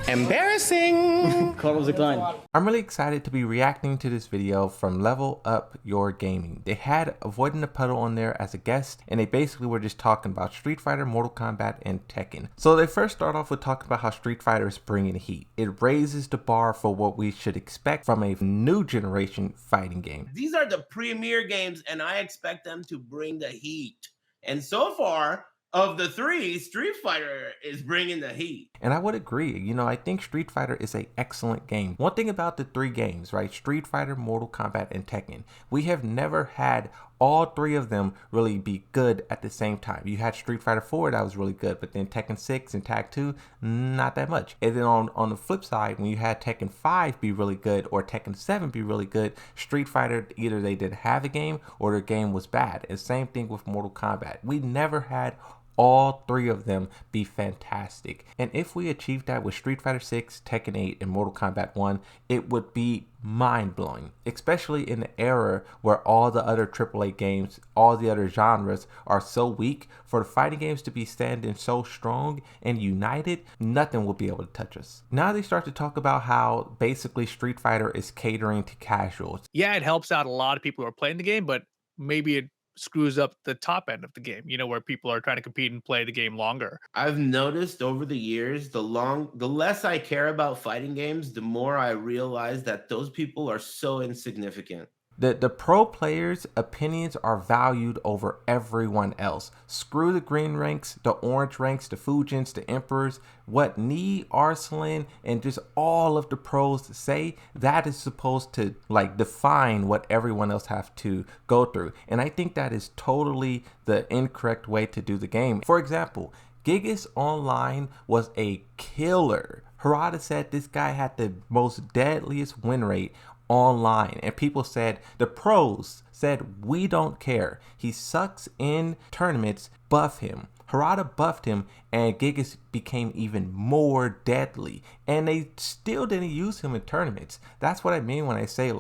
Embarrassing. Carlos decline. I'm really excited to be reacting to this video from Level Up Your Gaming. They had Avoiding the Puddle on there as a guest, and they basically were just talking about Street Fighter, Mortal Kombat, and Tekken. So they first start off with talking about how Street Fighter is bringing heat. It raises the bar for what we should expect from a new generation fighting game. These are the premier games, and I expect them to bring the heat. And so far, of the three, Street Fighter is bringing the heat. And I would agree. You know, I think Street Fighter is an excellent game. One thing about the three games, right? Street Fighter, Mortal Kombat, and Tekken. We have never had all three of them really be good at the same time. You had Street Fighter 4 that was really good, but then Tekken 6 and Tag 2, not that much. And then on the flip side, when you had Tekken 5 be really good or Tekken 7 be really good, Street Fighter, either they didn't have a game or their game was bad. And same thing with Mortal Kombat. We never had all three of them be fantastic. And if we achieved that with Street Fighter 6, Tekken 8, and Mortal Kombat 1, it would be mind-blowing, especially in the era where all the other AAA games, all the other genres are so weak. For the fighting games to be standing so strong and united, nothing will be able to touch us. Now they start to talk about how basically Street Fighter is catering to casuals. Yeah, it helps out a lot of people who are playing the game, but maybe it screws up the top end of the game, where people are trying to compete and play the game longer. I've noticed over the years, the less I care about fighting games, the more I realize that those people are so insignificant. The pro players' opinions are valued over everyone else. Screw the green ranks, the orange ranks, the Fujins, the Emperors. What Knee, Arslan, and just all of the pros say, that is supposed to define what everyone else have to go through. And I think that is totally the incorrect way to do the game. For example, Gigas Online was a killer. Harada said this guy had the most deadliest win rate online, and people said, the pros said, we don't care, he sucks in tournaments, buff him. Harada buffed him, and Gigas became even more deadly, and they still didn't use him in tournaments. That's what I mean when I say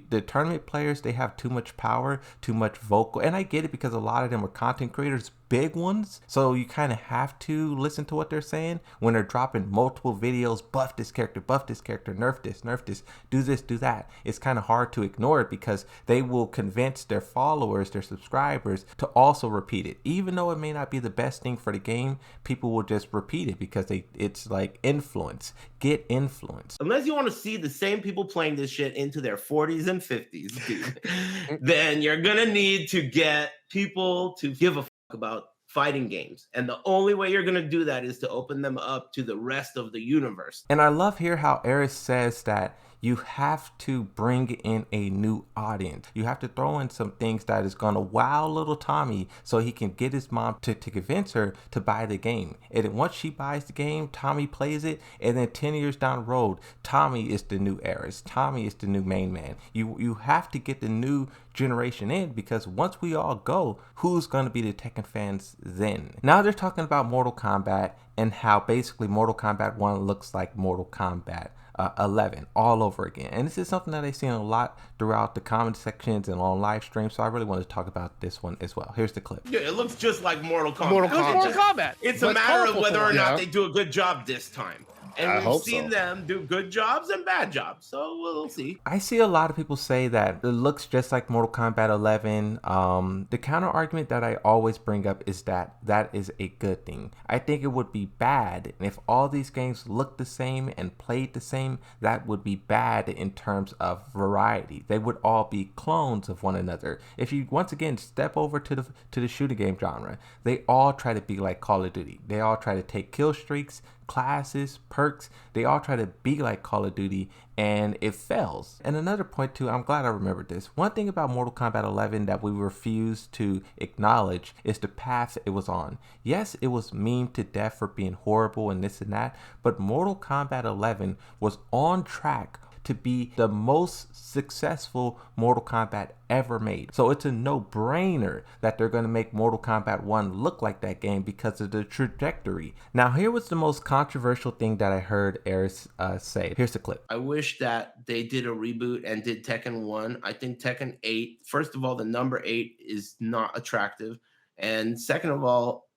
the tournament players, they have too much power, too much vocal, and I get it because a lot of them are content creators, big ones, so you kind of have to listen to what they're saying when they're dropping multiple videos. Buff this character, nerf this, do this, do that. It's kind of hard to ignore it because they will convince their followers, their subscribers, to also repeat it. Even though it may not be the best thing for the game, people will just repeat it because it's like influence. Get influence. Unless you want to see the same people playing this shit into their 40s and 50s, dude, then you're gonna need to get people to give a fuck about fighting games. And the only way you're gonna do that is to open them up to the rest of the universe. And I love here how Eris says that you have to bring in a new audience. You have to throw in some things that is gonna wow little Tommy so he can get his mom to convince her to buy the game. And then once she buys the game, Tommy plays it, and then 10 years down the road, Tommy is the new Eris. Tommy is the new main man. You have to get the new generation in, because once we all go, who's gonna be the Tekken fans then? Now they're talking about Mortal Kombat and how basically Mortal Kombat 1 looks like Mortal Kombat 11 all over again. And this is something that I've seen a lot throughout the comment sections and on live streams, so I really wanted to talk about this one as well. Here's the clip. Yeah, it looks just like Mortal Kombat. Mortal Kombat. It's a matter of whether or not they do a good job this time. And we've seen them do good jobs and bad jobs, so we'll see. I see a lot of people say that it looks just like Mortal Kombat 11. The counter argument that I always bring up is that that is a good thing. I think it would be bad, and if all these games looked the same and played the same, that would be bad in terms of variety. They would all be clones of one another. If you once again step over to the shooting game genre, they all try to be like Call of Duty. They all try to take kill streaks, classes, perks. They all try to be like Call of Duty, and it fails. And another point too, I'm glad I remembered this. One thing about Mortal Kombat 11 that we refuse to acknowledge is the path it was on. Yes, it was memed to death for being horrible and this and that, but Mortal Kombat 11 was on track to be the most successful Mortal Kombat ever made. So it's a no-brainer that they're going to make Mortal Kombat 1 look like that game because of the trajectory. Now, here was the most controversial thing that I heard Eris say. Here's the clip. I wish that they did a reboot and did Tekken 1. I think Tekken 8, first of all, the number 8 is not attractive. And second of all,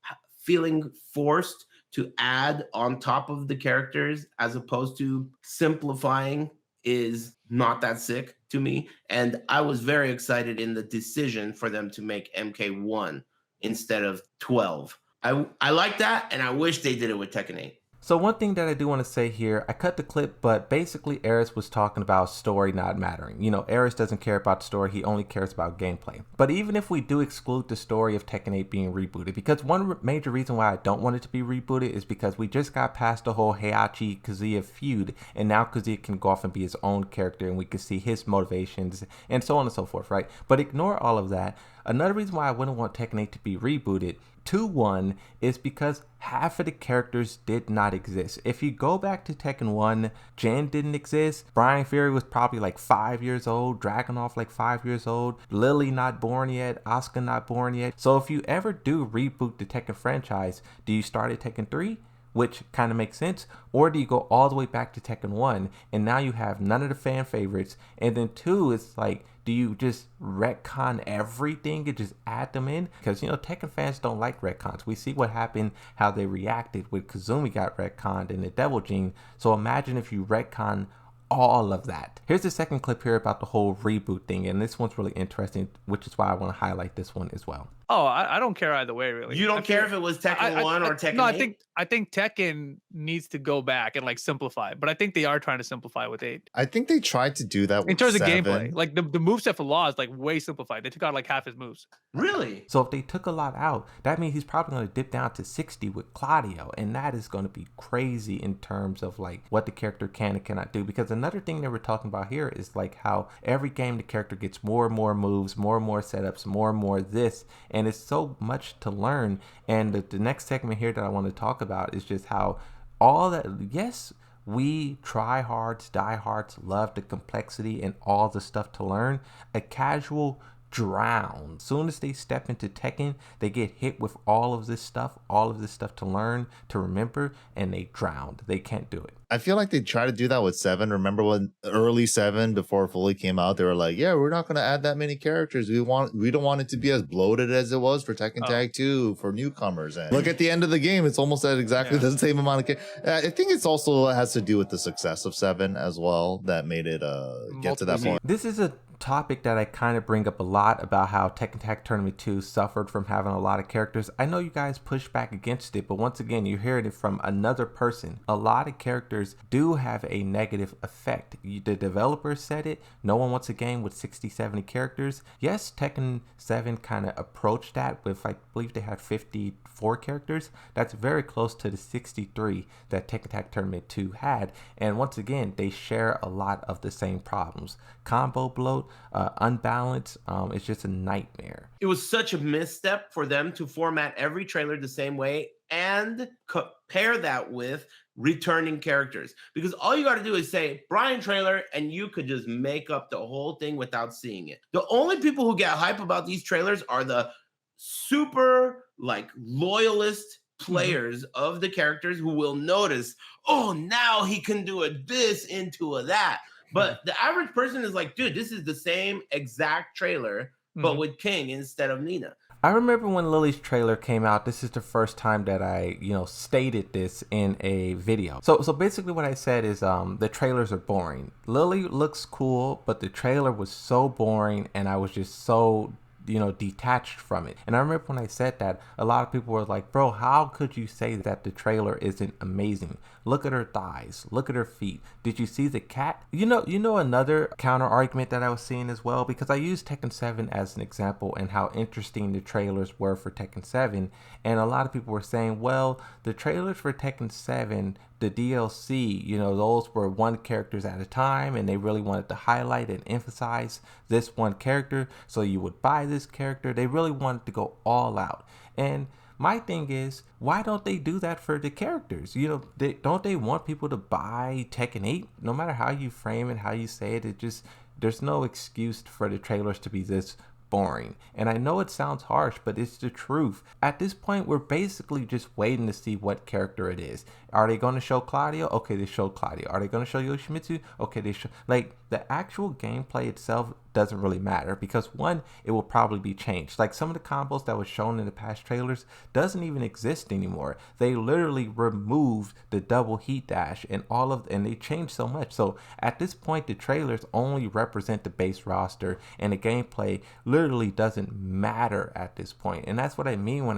feeling forced to add on top of the characters as opposed to simplifying is not that sick to me. And I was very excited in the decision for them to make MK1 instead of 12. I like that, and I wish they did it with Tekken 8. So one thing that I do want to say here, I cut the clip, but basically Eris was talking about story not mattering. You know, Eris doesn't care about story, he only cares about gameplay. But even if we do exclude the story of Tekken 8 being rebooted, because one major reason why I don't want it to be rebooted is because we just got past the whole Heihachi-Kazuya feud, and now Kazuya can go off and be his own character, and we can see his motivations, and so on and so forth, right? But ignore all of that. Another reason why I wouldn't want Tekken 8 to be rebooted, 2-1, is because half of the characters did not exist. If you go back to Tekken 1, Jin didn't exist. Brian Fury was probably like 5 years old. Dragunov like 5 years old. Lily not born yet. Asuka not born yet. So if you ever do reboot the Tekken franchise, do you start at Tekken 3? Which kind of makes sense, or do you go all the way back to Tekken 1 and now you have none of the fan favorites, and then 2, it's like, do you just retcon everything and just add them in? Because, you know, Tekken fans don't like retcons. We see what happened, how they reacted when Kazumi got retconned in the Devil Gene. So imagine if you retcon all of that. Here's the second clip here about the whole reboot thing, and this one's really interesting, which is why I want to highlight this one as well. Oh, I don't care either way, really. You don't care if it was Tekken 1 or Tekken 8? No, I think Tekken needs to go back and like simplify, but I think they are trying to simplify with 8. I think they tried to do that with in terms 7. of gameplay. Like the moveset for Law is like way simplified. They took out like half his moves. Really? So if they took a lot out, that means he's probably going to dip down to 60 with Claudio, and that is going to be crazy in terms of like what the character can and cannot do. Because another thing that we're talking about here is like how every game the character gets more and more moves, more and more setups, more and more this, and it's so much to learn. And the next segment here that I want to talk about is just how all that, yes, we tryhards, diehards love the complexity and all the stuff to learn. A casual drown. As soon as they step into Tekken, they get hit with all of this stuff to learn, to remember, and they drown. They can't do it. I feel like they try to do that with 7. Remember when early 7, before it fully came out, they were like, yeah, we're not going to add that many characters. We don't want it to be as bloated as it was for Tekken Tag 2 for newcomers. And look at the end of the game, it's almost at exactly the same amount of characters. I think it's also has to do with the success of 7 as well that made it get to that point. This is a topic that I kind of bring up a lot about how Tekken Tag Tournament 2 suffered from having a lot of characters. I know you guys push back against it, but once again, you're hearing it from another person. A lot of characters do have a negative effect. The developers said it. No one wants a game with 60, 70 characters. Yes, Tekken 7 kind of approached that with, I believe they had 54 characters. That's very close to the 63 that Tekken Tag Tournament 2 had. And once again, they share a lot of the same problems. Combo bloat, unbalanced, it's just a nightmare. It was such a misstep for them to format every trailer the same way and compare that with returning characters, because all you got to do is say Brian trailer and you could just make up the whole thing without seeing it. The only people who get hype about these trailers are the super like loyalist players of the characters who will notice, oh, now he can do a this into a that. But the average person is like, dude, this is the same exact trailer, but with King instead of Nina. I remember when Lily's trailer came out. This is the first time that I, stated this in a video. So basically what I said is the trailers are boring. Lily looks cool, but the trailer was so boring and I was just so detached from it. And I remember when I said that, a lot of people were like, bro, how could you say that the trailer isn't amazing? Look at her thighs, look at her feet. Did you see the cat? You know another counter argument that I was seeing as well, because I used Tekken 7 as an example and how interesting the trailers were for Tekken 7. And a lot of people were saying, well, the trailers for Tekken 7, the DLC, those were one characters at a time, and they really wanted to highlight and emphasize this one character, so you would buy this character. They really wanted to go all out. And my thing is, why don't they do that for the characters? Don't they want people to buy Tekken 8? No matter how you frame it, how you say it, there's no excuse for the trailers to be this boring. And I know it sounds harsh, but it's the truth. At this point, we're basically just waiting to see what character it is. Are they going to show Claudio? Okay, they showed Claudio. Are they going to show Yoshimitsu? Okay, they show. Like, the actual gameplay itself doesn't really matter because, one, it will probably be changed. Like, some of the combos that was shown in the past trailers doesn't even exist anymore. They literally removed the double heat dash and they changed so much. So at this point, the trailers only represent the base roster, and the gameplay literally doesn't matter at this point. And that's what I mean when I